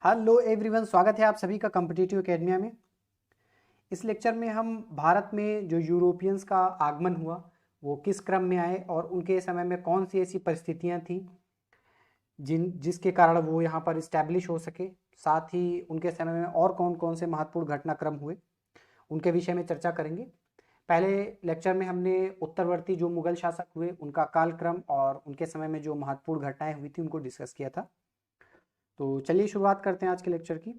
Hello everyone, स्वागत है आप सभी का कॉम्पिटिटिव एकेडमिया में। इस लेक्चर में हम भारत में जो यूरोपियंस का आगमन हुआ वो किस क्रम में आए और उनके समय में कौन सी ऐसी परिस्थितियां थी जिसके कारण वो यहाँ पर इस्टेब्लिश हो सके, साथ ही उनके समय में और कौन कौन से महत्वपूर्ण घटनाक्रम हुए उनके विषय में चर्चा करेंगे। पहले लेक्चर में हमने उत्तरवर्ती जो मुगल शासक हुए उनका कालक्रम और उनके समय में जो महत्वपूर्ण घटनाएं हुई थी उनको डिस्कस किया था। तो चलिए शुरुआत करते हैं आज के लेक्चर की।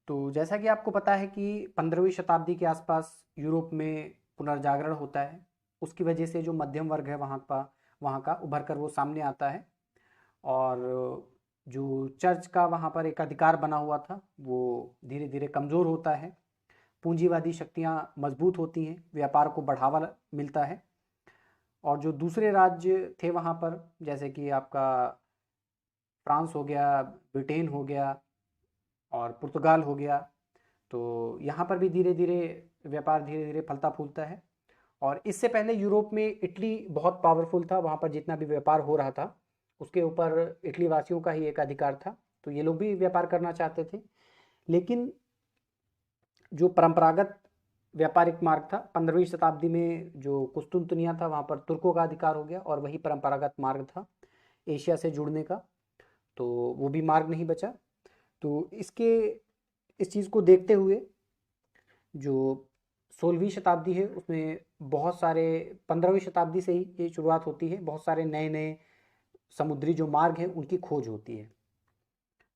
तो जैसा कि आपको पता है कि 15वीं शताब्दी के आसपास यूरोप में पुनर्जागरण होता है। उसकी वजह से जो मध्यम वर्ग है वहाँ का उभर कर वो सामने आता है और जो चर्च का वहाँ पर एक अधिकार बना हुआ था वो धीरे धीरे कमज़ोर होता है। पूंजीवादी शक्तियाँ मजबूत होती हैं, व्यापार को बढ़ावा मिलता है और जो दूसरे राज्य थे वहाँ पर, जैसे कि आपका फ्रांस हो गया, ब्रिटेन हो गया और पुर्तगाल हो गया, तो यहाँ पर भी धीरे धीरे व्यापार धीरे धीरे फलता फूलता है। और इससे पहले यूरोप में इटली बहुत पावरफुल था, वहाँ पर जितना भी व्यापार हो रहा था उसके ऊपर इटली वासियों का ही एक अधिकार था, तो ये लोग भी व्यापार करना चाहते थे। लेकिन जो परंपरागत व्यापारिक मार्ग था 15वीं शताब्दी में, जो कुस्तुनतुनिया था वहाँ पर तुर्कों का अधिकार हो गया और वही परंपरागत मार्ग था एशिया से जुड़ने का, तो वो भी मार्ग नहीं बचा। तो इस चीज़ को देखते हुए जो 16वीं शताब्दी है उसमें बहुत सारे, 15वीं शताब्दी से ही ये शुरुआत होती है, बहुत सारे नए नए समुद्री जो मार्ग हैं उनकी खोज होती है।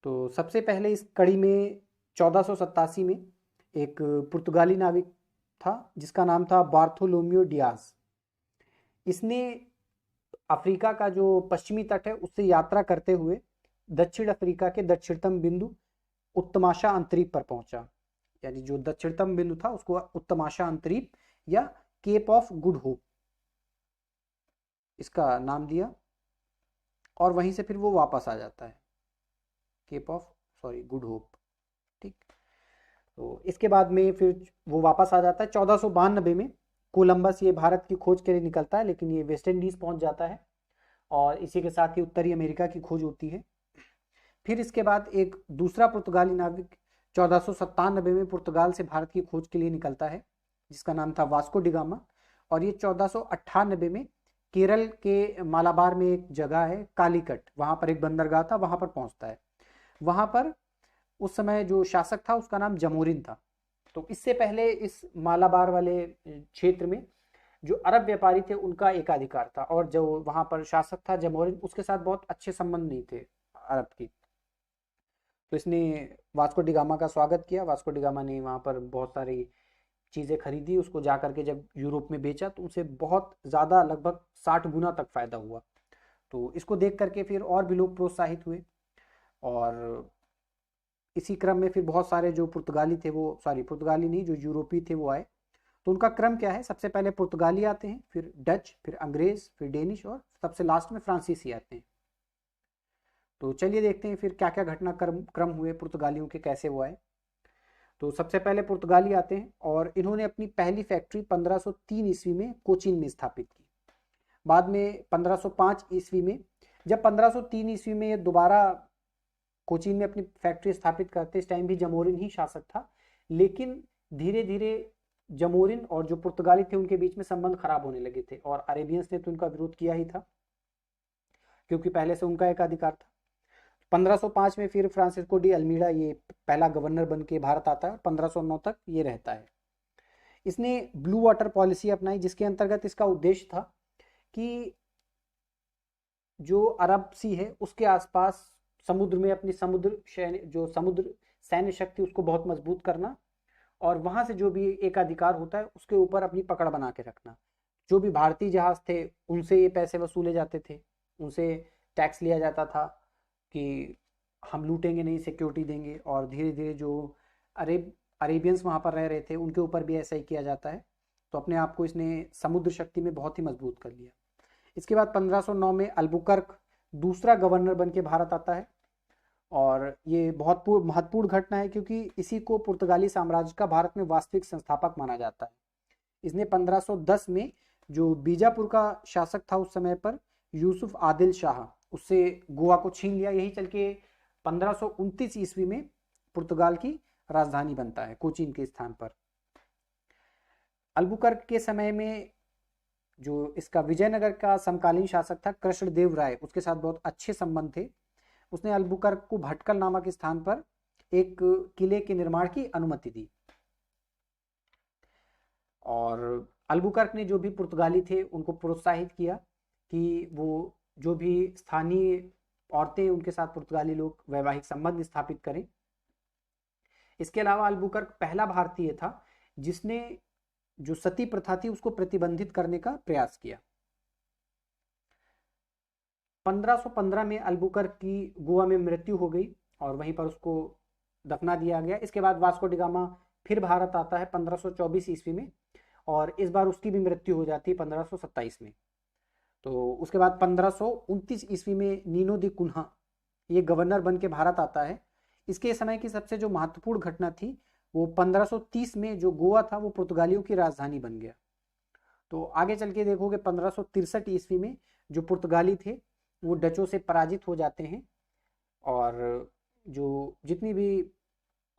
तो सबसे पहले इस कड़ी में 1487 में एक पुर्तगाली नाविक था जिसका नाम था बार्थोलोम्यो डियाज। इसने अफ्रीका का जो पश्चिमी तट है उससे यात्रा करते हुए दक्षिण अफ्रीका के दक्षिणतम बिंदु उत्तमाशा अंतरीप पर पहुंचा, यानी जो दक्षिणतम बिंदु था उसको उत्तमाशा अंतरीप या केप ऑफ गुड होप इसका नाम दिया और वहीं से फिर वो वापस आ जाता है, केप ऑफ गुड होप। ठीक, तो इसके बाद में फिर वो वापस आ जाता है 1492 में। कोलंबस ये भारत की खोज के लिए निकलता है, लेकिन ये वेस्ट इंडीज पहुंच जाता है और इसी के साथ ही उत्तरी अमेरिका की खोज होती है। फिर इसके बाद एक दूसरा पुर्तगाली नाविक 1497 में पुर्तगाल से भारत की खोज के लिए निकलता है जिसका नाम था वास्को डिगामा, और ये 1498 में केरल के मालाबार में एक जगह है कालीकट, वहाँ पर एक बंदरगाह था, वहाँ पर पहुँचता है। वहाँ पर उस समय जो शासक था उसका नाम जमोरिन था। तो इससे पहले इस मालाबार वाले क्षेत्र में जो अरब व्यापारी थे उनका एकाधिकार था और जो वहाँ पर शासक था जमोरिन उसके साथ बहुत अच्छे संबंध नहीं थे अरब की। तो इसने वास्को डिगामा का स्वागत किया। वास्को डिगामा ने वहाँ पर बहुत सारी चीज़ें खरीदी, उसको जा करके जब यूरोप में बेचा तो उसे बहुत ज़्यादा, लगभग 60 गुना तक फ़ायदा हुआ। तो इसको देख करके फिर और भी लोग प्रोत्साहित हुए और इसी क्रम में फिर बहुत सारे जो पुर्तगाली थे वो, पुर्तगाली नहीं, जो यूरोपी थे वो आए। तो उनका क्रम क्या है, सबसे पहले पुर्तगाली आते हैं, फिर डच, फिर अंग्रेज़, फिर डेनिश और सबसे लास्ट में फ्रांसीसी आते हैं। तो चलिए देखते हैं फिर क्या क्या घटनाक्रम क्रम हुए पुर्तगालियों के, कैसे वो आए। तो सबसे पहले पुर्तगाली आते हैं और इन्होंने अपनी पहली फैक्ट्री 1503 ईस्वी में कोचीन में स्थापित की। बाद में 1505 ईस्वी में, जब 1503 ईस्वी में ये दोबारा कोचीन में अपनी फैक्ट्री स्थापित करते, इस टाइम भी जमोरिन ही शासक था, लेकिन धीरे धीरे जमोरिन और जो पुर्तगाली थे उनके बीच में संबंध खराब होने लगे थे और अरेबियंस ने तो उनका विरोध किया ही था क्योंकि पहले से उनका एक अधिकार था। 1505 में फिर फ्रांसिस्को डी अल्मीडा ये पहला गवर्नर बन के भारत आता है, 1509 तक ये रहता है। इसने ब्लू वाटर पॉलिसी अपनाई जिसके अंतर्गत इसका उद्देश्य था कि जो अरब सी है उसके आसपास समुद्र में अपनी समुद्र सैन्य शक्ति उसको बहुत मजबूत करना और वहां से जो भी एक अधिकार होता है उसके ऊपर अपनी पकड़ बना के रखना। जो भी भारतीय जहाज थे उनसे ये पैसे वसूले जाते थे, उनसे टैक्स लिया जाता था कि हम लूटेंगे नहीं, सिक्योरिटी देंगे, और धीरे धीरे जो अरेबियंस वहाँ पर रह रहे थे उनके ऊपर भी ऐसा ही किया जाता है। तो अपने आप को इसने समुद्र शक्ति में बहुत ही मजबूत कर लिया। इसके बाद 1509 में अल्बुकर्क दूसरा गवर्नर बन के भारत आता है और ये बहुत महत्वपूर्ण घटना है क्योंकि इसी को पुर्तगाली साम्राज्य का भारत में वास्तविक संस्थापक माना जाता है। इसने 1510 में जो बीजापुर का शासक था उस समय पर, यूसुफ आदिल शाह, उससे गोवा को छीन लिया। यही चल के 1529 ईस्वी में पुर्तगाल की राजधानी बनता है कोचीन के स्थान पर। अल्बुकर्क के समय में जो इसका विजयनगर का समकालीन शासक था कृष्णदेव राय, उसके साथ बहुत अच्छे संबंध थे। उसने अल्बुकर्क को भटकल नामक स्थान पर एक किले के निर्माण की अनुमति दी। और अल्बुकर्क ने जो भी पुर्तगाली थे उनको प्रोत्साहित किया कि वो जो भी स्थानीय औरतें उनके साथ पुर्तगाली लोग वैवाहिक संबंध स्थापित करें। इसके अलावा अल्बुकर्क पहला भारतीय था जिसने जो सती प्रथा थी उसको प्रतिबंधित करने का प्रयास किया। 1515 में अल्बुकर्क की गोवा में मृत्यु हो गई और वहीं पर उसको दफना दिया गया। इसके बाद वास्को डी गामा फिर भारत आता है 1524 ईस्वी में और इस बार उसकी भी मृत्यु हो जाती है 1527 में। तो उसके बाद 1529 ईस्वी में नीनो दी कुन्हा ये गवर्नर बन के भारत आता है। इसके समय की सबसे जो महत्वपूर्ण घटना थी वो 1530 में जो गोवा था वो पुर्तगालियों की राजधानी बन गया। तो आगे चल के देखोगे 1563 ईस्वी में जो पुर्तगाली थे वो डचों से पराजित हो जाते हैं और जो जितनी भी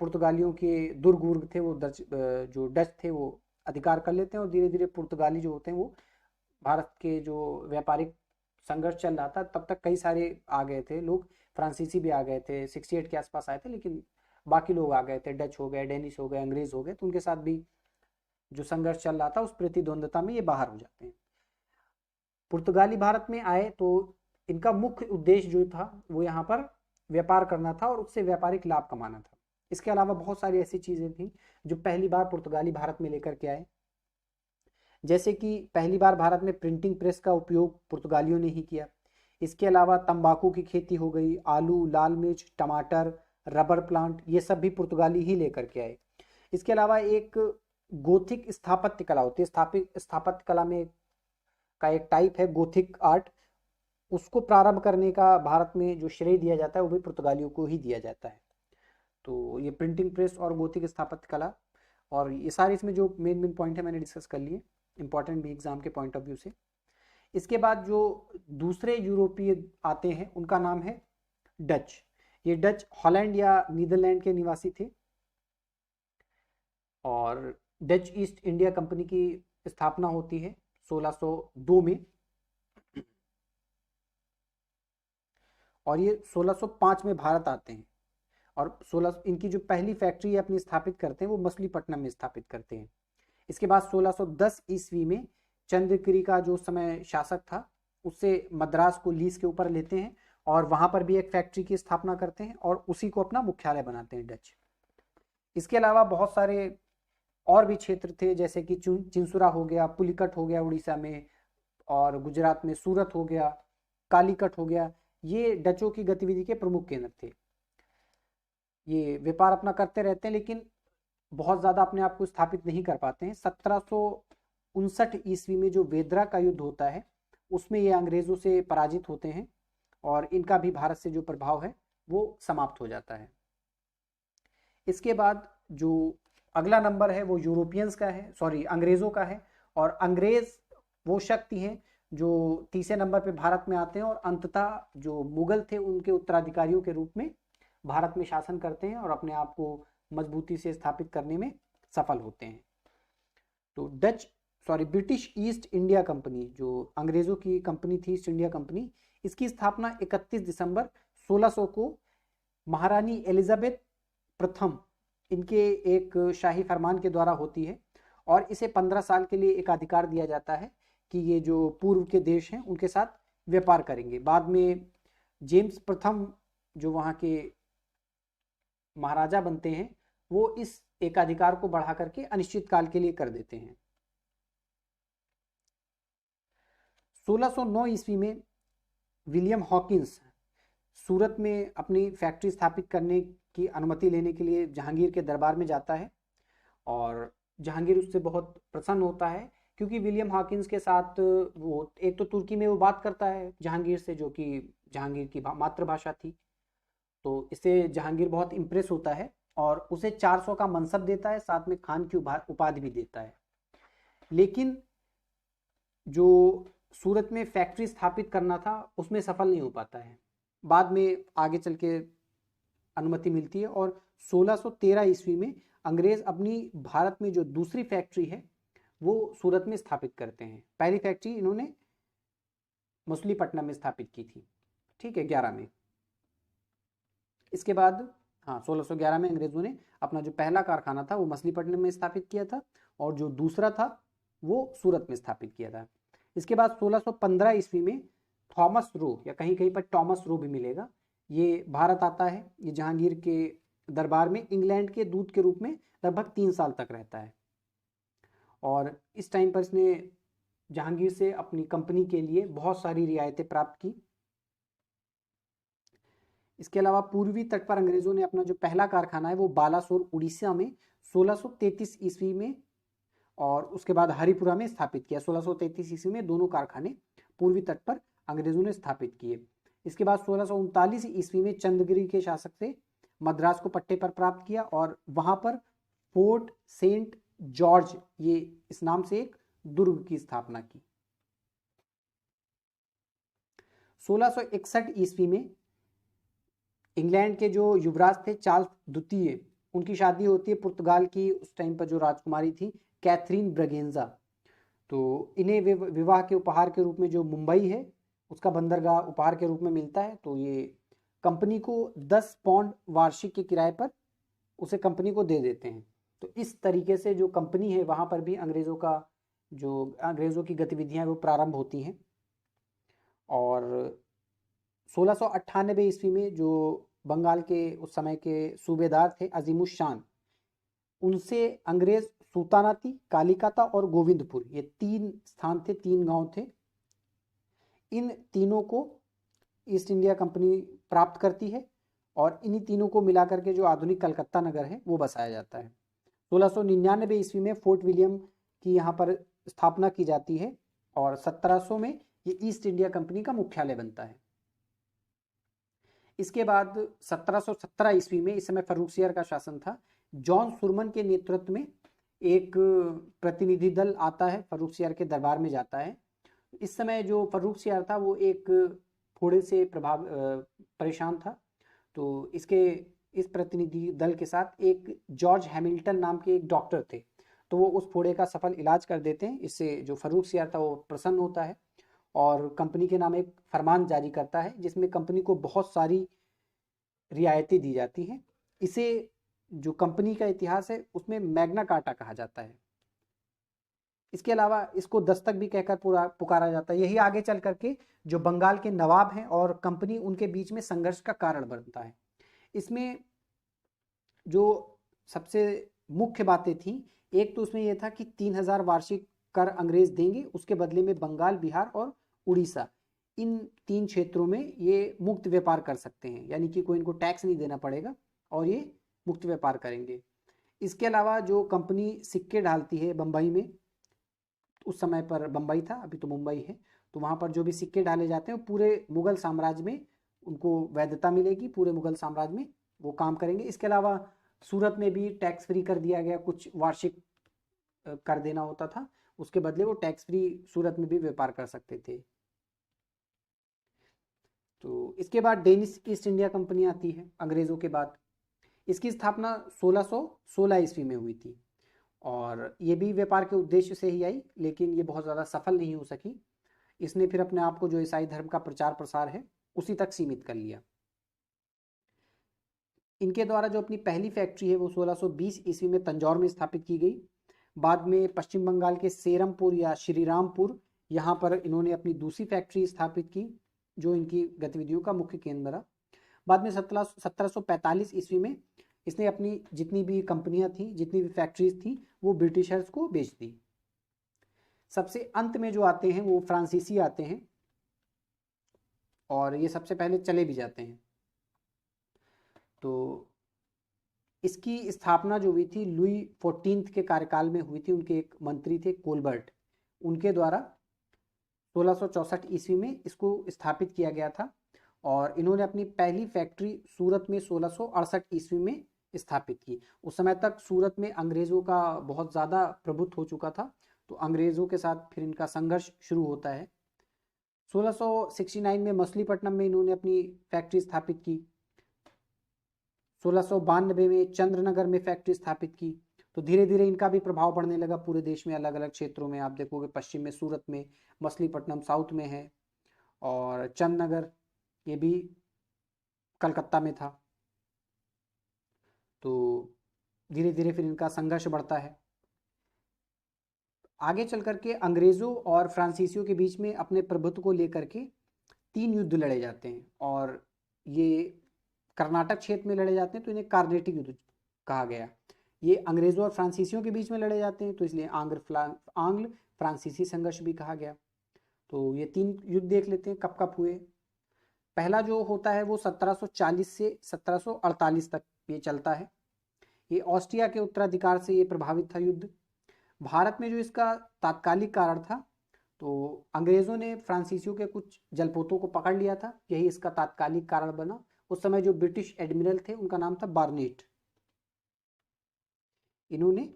पुर्तगालियों के दुर्ग थे वो जो डच थे वो अधिकार कर लेते हैं और धीरे धीरे पुर्तगाली जो होते हैं वो भारत के जो व्यापारिक संघर्ष चल रहा था तब तक कई सारे आ गए थे लोग, फ्रांसीसी भी आ गए थे 68 के आसपास आए थे, लेकिन बाकी लोग आ गए थे, डच हो गए, डेनिश हो गए, अंग्रेज हो गए, तो उनके साथ भी जो संघर्ष चल रहा था उस प्रतिद्वंदता में ये बाहर हो जाते हैं। पुर्तगाली भारत में आए तो इनका मुख्य उद्देश्य जो था वो यहाँ पर व्यापार करना था और उससे व्यापारिक लाभ कमाना था। इसके अलावा बहुत सारी ऐसी चीजें थी जो पहली बार पुर्तगाली भारत में लेकर के आए, जैसे कि पहली बार भारत में प्रिंटिंग प्रेस का उपयोग पुर्तगालियों ने ही किया। इसके अलावा तंबाकू की खेती हो गई, आलू, लाल मिर्च, टमाटर, रबर प्लांट, ये सब भी पुर्तगाली ही लेकर के आए। इसके अलावा एक गोथिक स्थापत्य कला होती है, स्थापत्य कला में का एक टाइप है गोथिक आर्ट, उसको प्रारंभ करने का भारत में जो श्रेय दिया जाता है वो भी पुर्तगालियों को ही दिया जाता है। तो ये प्रिंटिंग प्रेस और गोथिक स्थापत्य कला और ये सारे इसमें जो मेन पॉइंट है मैंने डिस्कस कर लिए, इंपॉर्टेंट भी एग्जाम के पॉइंट ऑफ व्यू से। इसके बाद जो दूसरे यूरोपीय आते हैं उनका नाम है डच। ये डच हॉलैंड या नीदरलैंड के निवासी थे और डच ईस्ट इंडिया कंपनी की स्थापना होती है 1602 में और ये 1605 में भारत आते हैं और 16 इनकी जो पहली फैक्ट्री अपनी स्थापित करते हैं वो मछलीपट्टनम में स्थापित करते हैं। इसके बाद 1610 ईस्वी में चंद्रगिरी का जो समय शासक था उससे मद्रास को लीज के ऊपर लेते हैं और वहां पर भी एक फैक्ट्री की स्थापना करते हैं और उसी को अपना मुख्यालय बनाते हैं डच। इसके अलावा बहुत सारे और भी क्षेत्र थे जैसे कि चिंसुरा हो गया, पुलिकट हो गया उड़ीसा में और गुजरात में सूरत हो गया, कालीकट हो गया, ये डचों की गतिविधि के प्रमुख केंद्र थे। ये व्यापार अपना करते रहते हैं लेकिन बहुत ज़्यादा अपने आप को स्थापित नहीं कर पाते हैं। 1759 ईस्वी में जो वेदरा का युद्ध होता है उसमें ये अंग्रेज़ों से पराजित होते हैं और इनका भी भारत से जो प्रभाव है वो समाप्त हो जाता है। इसके बाद जो अगला नंबर है वो यूरोपियंस का है, सॉरी अंग्रेज़ों का है और अंग्रेज़ वो शक्ति हैं जो तीसरे नंबर पे भारत में आते हैं और अंततः जो मुगल थे उनके उत्तराधिकारियों के रूप में भारत में शासन करते हैं और अपने आप को मजबूती से स्थापित करने में सफल होते हैं। तो ब्रिटिश ईस्ट इंडिया कंपनी जो अंग्रेज़ों की कंपनी थी, ईस्ट इंडिया कंपनी, इसकी स्थापना 31 दिसंबर 1600 को महारानी एलिजाबेथ प्रथम इनके एक शाही फरमान के द्वारा होती है और इसे 15 साल के लिए एक अधिकार दिया जाता है कि ये जो पूर्व के देश हैं उनके साथ व्यापार करेंगे। बाद में जेम्स प्रथम जो वहाँ के महाराजा बनते हैं वो इस एकाधिकार को बढ़ा करके अनिश्चित काल के लिए कर देते हैं। 1609 ईस्वी में विलियम हॉकिंस सूरत में अपनी फैक्ट्री स्थापित करने की अनुमति लेने के लिए जहांगीर के दरबार में जाता है और जहांगीर उससे बहुत प्रसन्न होता है क्योंकि विलियम हॉकिंस के साथ वो एक तो तुर्की में वो बात करता है जहांगीर से जो कि जहांगीर की मातृभाषा थी, तो इससे जहांगीर बहुत इम्प्रेस होता है और उसे 400 का मनसब देता है, साथ में खान की उपाधि भी देता है। लेकिन जो सूरत में फैक्ट्री स्थापित करना था उसमें सफल नहीं हो पाता है। बाद में आगे चल के अनुमति मिलती है और 1613 ईस्वी में अंग्रेज अपनी भारत में जो दूसरी फैक्ट्री है वो सूरत में स्थापित करते हैं। पहली फैक्ट्री इन्होंने मछलीपट्टनम में स्थापित की थी, ठीक है, 11 में। इसके बाद हाँ 1611 में अंग्रेजों ने अपना जो पहला कारखाना था वो मछलीपट्टनम में स्थापित किया था और जो दूसरा था वो सूरत में स्थापित किया था। इसके बाद 1615 ईस्वी में थॉमस रो, या कहीं कहीं पर टॉमस रो भी मिलेगा, ये भारत आता है। ये जहांगीर के दरबार में इंग्लैंड के दूत के रूप में लगभग 3 साल तक रहता है और इस टाइम पर इसने जहांगीर से अपनी कंपनी के लिए बहुत सारी रियायतें प्राप्त की। इसके अलावा पूर्वी तट पर अंग्रेजों ने अपना जो पहला कारखाना है वो बालासोर उड़ीसा में 1633 ईस्वी में और उसके बाद हरिपुरा में स्थापित किया। 1633 ईस्वी में दोनों कारखाने पूर्वी तट पर अंग्रेजों ने स्थापित किए। इसके बाद 1639 ईस्वी में चंद्रगिरी के शासक से मद्रास को पट्टे पर प्राप्त किया और वहां पर फोर्ट सेंट जॉर्ज, ये इस नाम से एक दुर्ग की स्थापना की। 1661 ईस्वी में इंग्लैंड के जो युवराज थे चार्ल्स द्वितीय, उनकी शादी होती है पुर्तगाल की उस टाइम पर जो राजकुमारी थी कैथरीन ब्रगेंजा। तो इन्हें विवाह के उपहार के रूप में जो मुंबई है उसका बंदरगाह उपहार के रूप में मिलता है। तो ये कंपनी को 10 पाउंड वार्षिक के किराए पर उसे कंपनी को दे देते हैं। तो इस तरीके से जो कंपनी है वहाँ पर भी अंग्रेज़ों की गतिविधियाँ वो प्रारंभ होती हैं। और 1698 ईस्वी में जो बंगाल के उस समय के सूबेदार थे अजीमुशान, उनसे अंग्रेज सुल्तानाती, कालिकाता और गोविंदपुर, ये 3 स्थान थे, 3 गांव थे, इन तीनों को ईस्ट इंडिया कंपनी प्राप्त करती है और इन्हीं तीनों को मिलाकर के जो आधुनिक कलकत्ता नगर है वो बसाया जाता है। 1699 ईस्वी में फोर्ट विलियम की यहाँ पर स्थापना की जाती है और 1700 में ये ईस्ट इंडिया कंपनी का मुख्यालय बनता है। इसके बाद 1717 ईस्वी में, इस समय फर्रुखसियार का शासन था, जॉन सुरमन के नेतृत्व में एक प्रतिनिधि दल आता है, फर्रुखसियार के दरबार में जाता है। इस समय जो फर्रुखसियार था वो एक फोड़े से परेशान था। तो इस प्रतिनिधि दल के साथ एक जॉर्ज हैमिल्टन नाम के एक डॉक्टर थे, तो वो उस फोड़े का सफल इलाज कर देते हैं। इससे जो फर्रुखसियार था वो प्रसन्न होता है और कंपनी के नाम एक फरमान जारी करता है जिसमें कंपनी को बहुत सारी रियायतें दी जाती हैं। इसे जो कंपनी का इतिहास है उसमें मैग्ना कार्टा कहा जाता है। इसके अलावा इसको दस्तक भी कहकर पुकारा जाता है। यही आगे चल करके जो बंगाल के नवाब हैं और कंपनी, उनके बीच में संघर्ष का कारण बनता है। इसमें जो सबसे मुख्य बातें थी, एक तो उसमें यह था कि 3000 वार्षिक कर अंग्रेज देंगे, उसके बदले में बंगाल, बिहार और उड़ीसा, इन 3 क्षेत्रों में ये मुक्त व्यापार कर सकते हैं, यानी कि कोई इनको टैक्स नहीं देना पड़ेगा और ये मुक्त व्यापार करेंगे। इसके अलावा जो कंपनी सिक्के डालती है बम्बई में, उस समय पर बम्बई था, अभी तो मुंबई है, तो वहाँ पर जो भी सिक्के डाले जाते हैं पूरे मुगल साम्राज्य में उनको वैधता मिलेगी, पूरे मुगल साम्राज्य में वो काम करेंगे। इसके अलावा सूरत में भी टैक्स फ्री कर दिया गया, कुछ वार्षिक कर देना होता था, उसके बदले वो टैक्स फ्री सूरत में भी व्यापार कर सकते थे। तो इसके बाद डेनिश ईस्ट इंडिया कंपनी आती है अंग्रेज़ों के बाद। इसकी स्थापना 1616 ईस्वी में हुई थी और ये भी व्यापार के उद्देश्य से ही आई, लेकिन ये बहुत ज़्यादा सफल नहीं हो सकी। इसने फिर अपने आप को जो ईसाई धर्म का प्रचार प्रसार है उसी तक सीमित कर लिया। इनके द्वारा जो अपनी पहली फैक्ट्री है वो 1620 ईस्वी में तंजौर में स्थापित की गई। बाद में पश्चिम बंगाल के सेरमपुर या श्रीरामपुर, यहाँ पर इन्होंने अपनी दूसरी फैक्ट्री स्थापित की जो इनकी गतिविधियों का मुख्य केंद्र बना। बाद में 1745 ईस्वी में इसने अपनी जितनी भी कंपनियां थी, जितनी भी फैक्ट्रीज थी, वो ब्रिटिशर्स को बेच दी। सबसे अंत में जो आते हैं वो फ्रांसीसी आते हैं और ये सबसे पहले चले भी जाते हैं। तो इसकी स्थापना जो हुई थी लुई 14 के कार्यकाल में हुई थी। उनके एक मंत्री थे कोलबर्ट, उनके द्वारा 1664 ईस्वी में इसको स्थापित किया गया था और इन्होंने अपनी पहली फैक्ट्री सूरत में 1668 ईस्वी में स्थापित की। उस समय तक सूरत में अंग्रेज़ों का बहुत ज़्यादा प्रभुत्व हो चुका था, तो अंग्रेज़ों के साथ फिर इनका संघर्ष शुरू होता है। 1669 में मछलीपट्टनम में इन्होंने अपनी फैक्ट्री स्थापित की। 1692 में चंद्रनगर में फैक्ट्री स्थापित की। तो धीरे धीरे इनका भी प्रभाव बढ़ने लगा पूरे देश में, अलग अलग क्षेत्रों में। आप देखोगे पश्चिम में सूरत में, मछलीपट्टनम साउथ में है, और चंदनगर ये भी कलकत्ता में था। तो धीरे धीरे फिर इनका संघर्ष बढ़ता है। आगे चल करके अंग्रेज़ों और फ्रांसीसियों के बीच में अपने प्रभुत्व को लेकर के 3 युद्ध लड़े जाते हैं, और ये कर्नाटक क्षेत्र में लड़े जाते हैं, तो इन्हें कार्नेटिक युद्ध कहा गया। ये अंग्रेज़ों और फ्रांसीसियों के बीच में लड़े जाते हैं, तो इसलिए आंग्ल फ्रांसीसी संघर्ष भी कहा गया। तो ये 3 युद्ध देख लेते हैं कब कब हुए। पहला जो होता है वो 1740 से 1748 तक ये चलता है। ये ऑस्ट्रिया के उत्तराधिकार से ये प्रभावित था युद्ध। भारत में जो इसका तात्कालिक कारण था, तो अंग्रेज़ों ने फ्रांसीसियों के कुछ जलपोतों को पकड़ लिया था, यही इसका तात्कालिक कारण बना। उस समय जो ब्रिटिश एडमिरल थे उनका नाम था बार्नेट। इन्होंने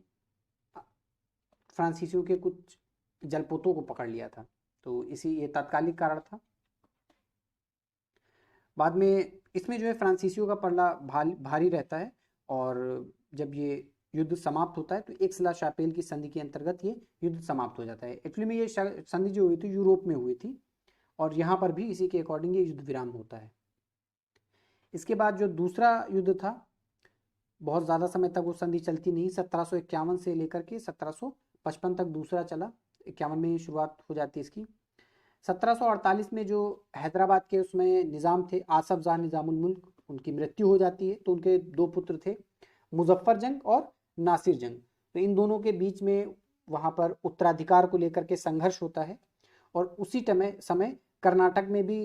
फ्रांसीसियों के कुछ जलपोतों को पकड़ लिया था, तो इसी ये तात्कालिक कारण था। बाद में इसमें जो है फ्रांसीसियों का पलड़ा भारी रहता है, और जब ये युद्ध समाप्त होता है तो एक्स-ला शापेल की संधि के अंतर्गत ये युद्ध समाप्त हो जाता है। एक्चुअली में ये संधि जो हुई थी यूरोप में हुई थी, और यहाँ पर भी इसी के अकॉर्डिंग ये युद्ध विराम होता है। इसके बाद जो दूसरा युद्ध था, बहुत ज़्यादा समय तक वो संधि चलती नहीं, 1751 से लेकर के 1755 तक दूसरा चला, 51 में शुरुआत हो जाती है इसकी। 1748 में जो हैदराबाद के उसमें निज़ाम थे आसफ जाह निज़ामुल मुल्क, उनकी मृत्यु हो जाती है। तो उनके 2 पुत्र थे, मुजफ्फर जंग और नासिर जंग। तो इन दोनों के बीच में वहाँ पर उत्तराधिकार को लेकर के संघर्ष होता है, और उसी समय कर्नाटक में भी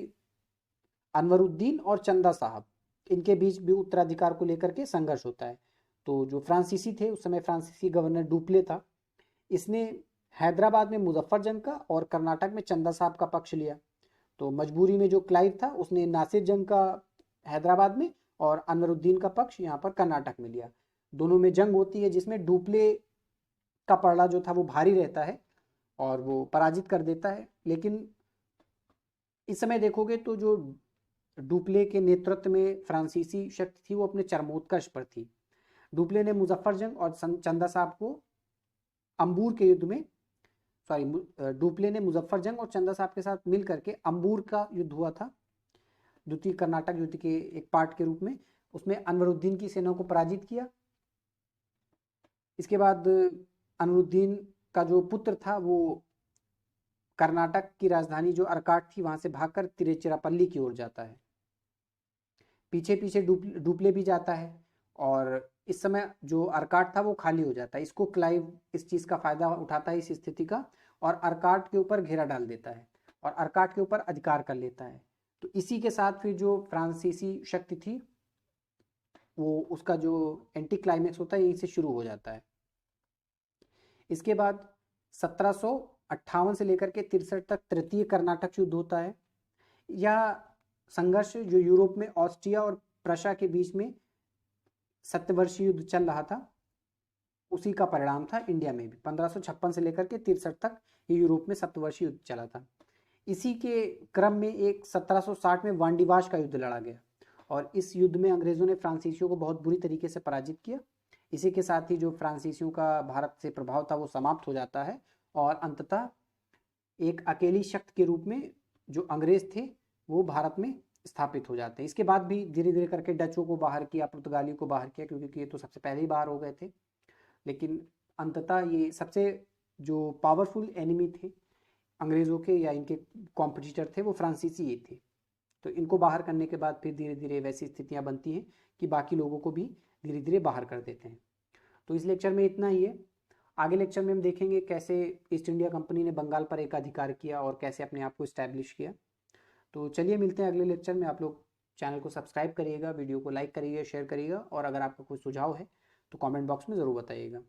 अनवरुद्दीन और चंदा साहब, इनके बीच भी उत्तराधिकार को लेकर के संघर्ष होता है। तो जो फ्रांसीसी थे उस समय, फ्रांसीसी गवर्नर डुप्ले था, इसने हैदराबाद में मुजफ्फर जंग का और कर्नाटक में चंदा साहब का पक्ष लिया। तो मजबूरी में जो क्लाइव था उसने नासिर जंग का हैदराबाद में और अनवरुद्दीन का पक्ष यहाँ पर कर्नाटक में लिया। दोनों में जंग होती है, जिसमें डुप्ले का पलड़ा जो था वो भारी रहता है और वो पराजित कर देता है। लेकिन इस समय देखोगे तो जो डुप्ले के नेतृत्व में फ्रांसीसी शक्ति थी वो अपने चरमोत्कर्ष पर थी। डुप्ले ने मुजफ्फर जंग और चंदा साहब को अंबूर के युद्ध में, डुप्ले ने मुजफ्फर जंग और चंदा साहब के साथ मिल करके अंबूर का युद्ध हुआ था, द्वितीय कर्नाटक युद्ध के एक पार्ट के रूप में, उसमें अनवरुद्दीन की सेना को पराजित किया। इसके बाद अनवरुद्दीन का जो पुत्र था वो कर्नाटक की राजधानी जो अर्काट थी वहां से भागकर तिरुचिरापल्ली की ओर जाता है। पीछे पीछे डुप्ले भी जाता है, और इस समय जो अर्काट था वो खाली हो जाता है। इसको क्लाइव इस चीज़ का फायदा उठाता है, इस स्थिति का, और अर्काट के ऊपर घेरा डाल देता है और अर्काट के ऊपर अधिकार कर लेता है। तो इसी के साथ फिर जो फ्रांसीसी शक्ति थी वो, उसका जो एंटी क्लाइमेक्स होता है यहीं से शुरू हो जाता है। इसके बाद 1758 से लेकर के 63 तक तृतीय कर्नाटक युद्ध होता है। यह संघर्ष जो यूरोप में ऑस्ट्रिया और प्रशा के बीच में सत्तवर्षीय युद्ध चल रहा था, उसी का परिणाम था इंडिया में भी। 1556 से लेकर के 63 तक ये यूरोप में सत्तवर्षीय युद्ध चला था। इसी के क्रम में एक 1760 में वांडीवाश का युद्ध लड़ा गया, और इस युद्ध में अंग्रेजों ने फ्रांसीसियों को बहुत बुरी तरीके से पराजित किया। इसी के साथ ही जो फ्रांसीसियों का भारत से प्रभाव था वो समाप्त हो जाता है, और अंततः एक अकेली शक्ति के रूप में जो अंग्रेज थे वो भारत में स्थापित हो जाते हैं। इसके बाद भी धीरे धीरे करके डचों को बाहर किया, पुर्तगालियों को बाहर किया, क्योंकि ये तो सबसे पहले ही बाहर हो गए थे। लेकिन अंततः ये सबसे जो पावरफुल एनिमी थे अंग्रेज़ों के, या इनके कॉम्पिटिटर थे, वो फ्रांसीसी ही थे। तो इनको बाहर करने के बाद फिर धीरे धीरे वैसी स्थितियाँ बनती हैं कि बाकी लोगों को भी धीरे धीरे बाहर कर देते हैं। तो इस लेक्चर में इतना ही है। आगे लेक्चर में हम देखेंगे कैसे ईस्ट इंडिया कंपनी ने बंगाल पर एकाधिकार किया और कैसे अपने आप को इस्टेब्लिश किया। तो चलिए मिलते हैं अगले लेक्चर में। आप लोग चैनल को सब्सक्राइब करिएगा, वीडियो को लाइक करिएगा, शेयर करिएगा, और अगर आपका कोई सुझाव है तो कमेंट बॉक्स में ज़रूर बताइएगा।